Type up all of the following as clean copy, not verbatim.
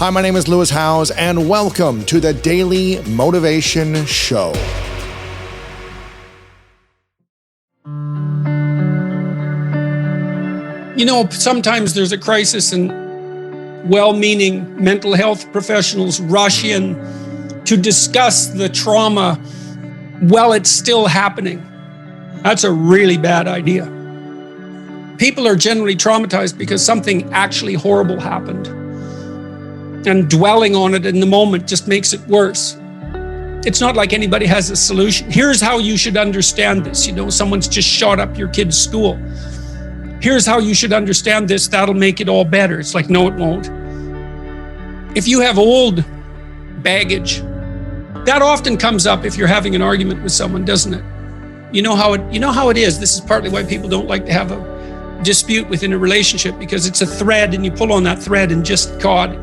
Hi, my name is Lewis Howes, and welcome to the Daily Motivation Show. You know, sometimes there's a crisis and well-meaning mental health professionals rush in to discuss the trauma while it's still happening. That's a really bad idea. People are generally traumatized because something actually horrible happened. And dwelling on it in the moment just makes it worse. It's not like anybody has a solution. Here's how you should understand this. You know, someone's just shot up your kid's school. Here's how you should understand this. That'll make it all better. It's like, no, it won't. If you have old baggage, that often comes up if you're having an argument with someone, doesn't it? You know how it is. This is partly why people don't like to have a dispute within a relationship, because it's a thread and you pull on that thread and just God.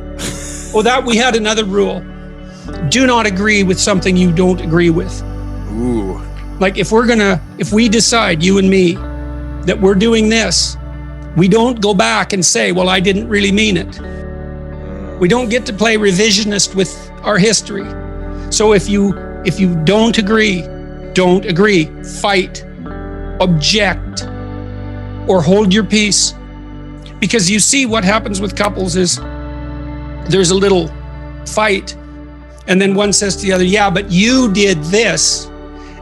We had another rule. Do not agree with something you don't agree with. Ooh. Like if we decide, you and me, that we're doing this, we don't go back and say, well, I didn't really mean it. We don't get to play revisionist with our history. So if you don't agree, don't agree. Fight, object, or hold your peace. Because you see what happens with couples is there's a little fight, and then one says to the other, yeah, but you did this.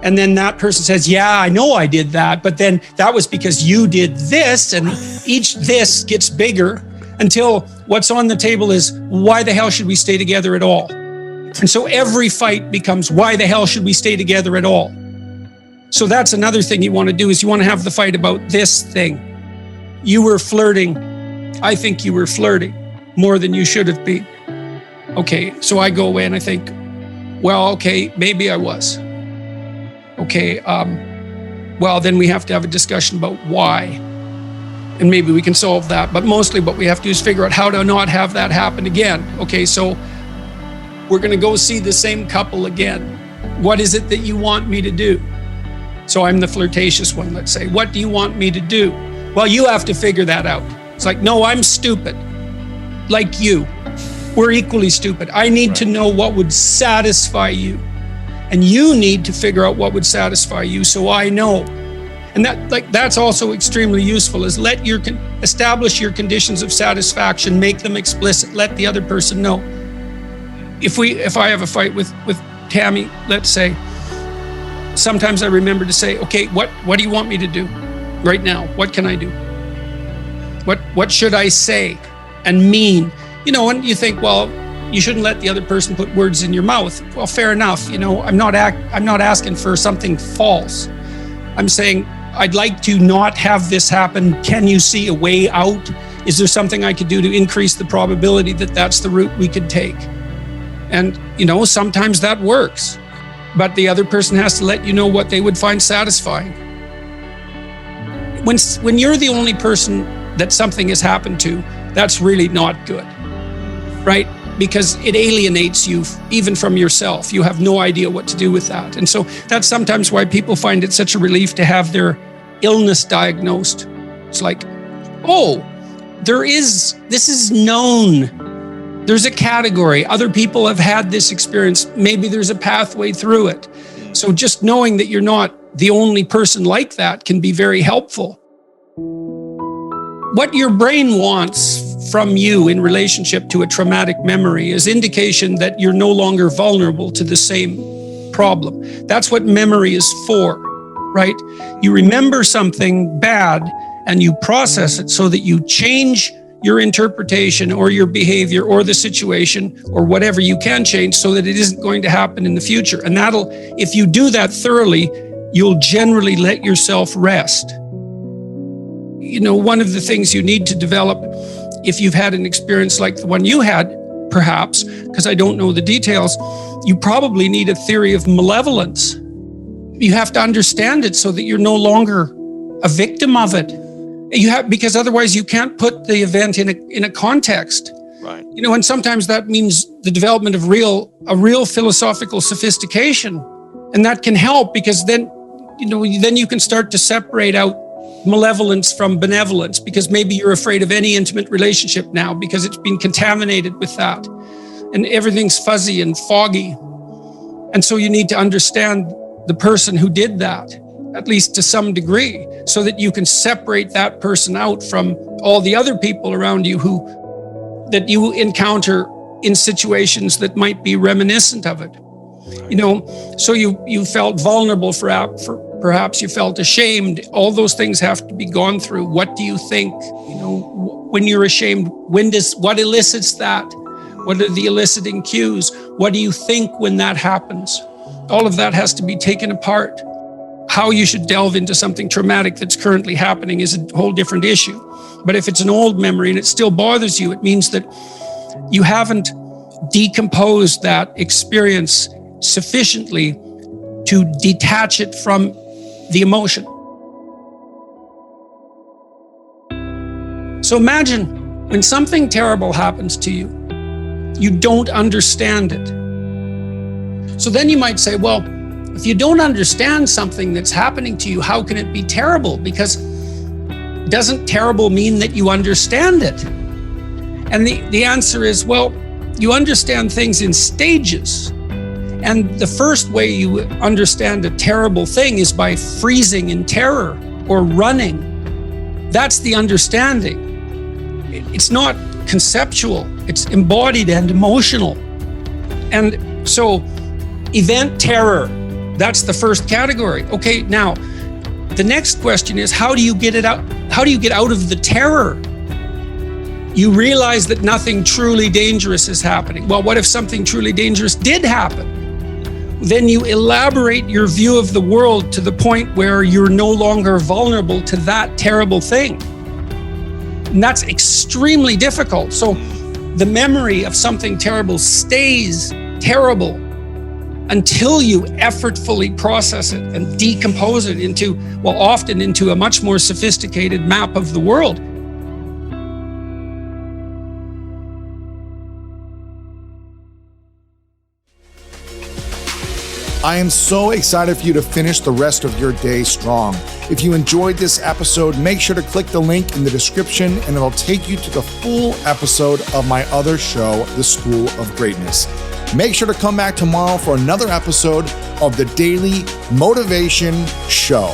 And then that person says, yeah, I know I did that, but then that was because you did this, and each this gets bigger until what's on the table is, why the hell should we stay together at all? And so every fight becomes, why the hell should we stay together at all? So that's another thing you want to do, is you want to have the fight about this thing. You were flirting. I think you were flirting more than you should have been. Okay, so I go away and I think, well, okay, maybe I was. Okay, well, then we have to have a discussion about why. And maybe we can solve that. But mostly what we have to do is figure out how to not have that happen again. Okay, so we're going to go see the same couple again. What is it that you want me to do? So I'm the flirtatious one, let's say. What do you want me to do? Well, you have to figure that out. It's like, no, I'm stupid. Like you. We're equally stupid. I need to know what would satisfy you. And you need to figure out what would satisfy you, so I know. And that's also extremely useful, is establish your conditions of satisfaction, make them explicit, let the other person know. If I have a fight with Tammy, let's say, sometimes I remember to say, okay, what do you want me to do right now? What can I do? What should I say and mean? You know, and you think, well, you shouldn't let the other person put words in your mouth. Well, fair enough. You know, I'm not asking for something false. I'm saying, I'd like to not have this happen. Can you see a way out? Is there something I could do to increase the probability that that's the route we could take? And, you know, sometimes that works, but the other person has to let you know what they would find satisfying. When you're the only person that something has happened to, that's really not good, right? Because it alienates you even from yourself. You have no idea what to do with that. And so that's sometimes why people find it such a relief to have their illness diagnosed. It's like, oh, this is known. There's a category. Other people have had this experience. Maybe there's a pathway through it. So just knowing that you're not the only person like that can be very helpful. What your brain wants from you in relationship to a traumatic memory is indication that you're no longer vulnerable to the same problem. That's what memory is for, right? You remember something bad and you process it so that you change your interpretation or your behavior or the situation or whatever you can change so that it isn't going to happen in the future. And if you do that thoroughly, you'll generally let yourself rest. You know, one of the things you need to develop if you've had an experience like the one you had, perhaps, because I don't know the details, you probably need a theory of malevolence. You have to understand it so that you're no longer a victim of it. Because otherwise you can't put the event in a context. Right. You know, and sometimes that means the development of a real philosophical sophistication. And that can help, because then you can start to separate out malevolence from benevolence, because maybe you're afraid of any intimate relationship now because it's been contaminated with that. and everything's fuzzy and foggy. And so you need to understand the person who did that, at least to some degree, so that you can separate that person out from all the other people around you that you encounter in situations that might be reminiscent of it. So you felt vulnerable, perhaps you felt ashamed. All those things have to be gone through. What do you think, when you're ashamed? What elicits that? What are the eliciting cues? What do you think when that happens? All of that has to be taken apart. How you should delve into something traumatic that's currently happening is a whole different issue. But if it's an old memory and it still bothers you, it means that you haven't decomposed that experience sufficiently to detach it from the emotion. So imagine when something terrible happens to you, you don't understand it. So then you might say, well, if you don't understand something that's happening to you, how can it be terrible? Because doesn't terrible mean that you understand it? And the answer is, well, you understand things in stages. And the first way you understand a terrible thing is by freezing in terror or running. That's the understanding. It's not conceptual, it's embodied and emotional. And so event terror, that's the first category. Okay, now the next question is, how do you get it out? How do you get out of the terror? You realize that nothing truly dangerous is happening. Well, what if something truly dangerous did happen? Then you elaborate your view of the world to the point where you're no longer vulnerable to that terrible thing. And that's extremely difficult. So the memory of something terrible stays terrible until you effortfully process it and decompose it often into a much more sophisticated map of the world. I am so excited for you to finish the rest of your day strong. If you enjoyed this episode, make sure to click the link in the description and it'll take you to the full episode of my other show, The School of Greatness. Make sure to come back tomorrow for another episode of the Daily Motivation Show.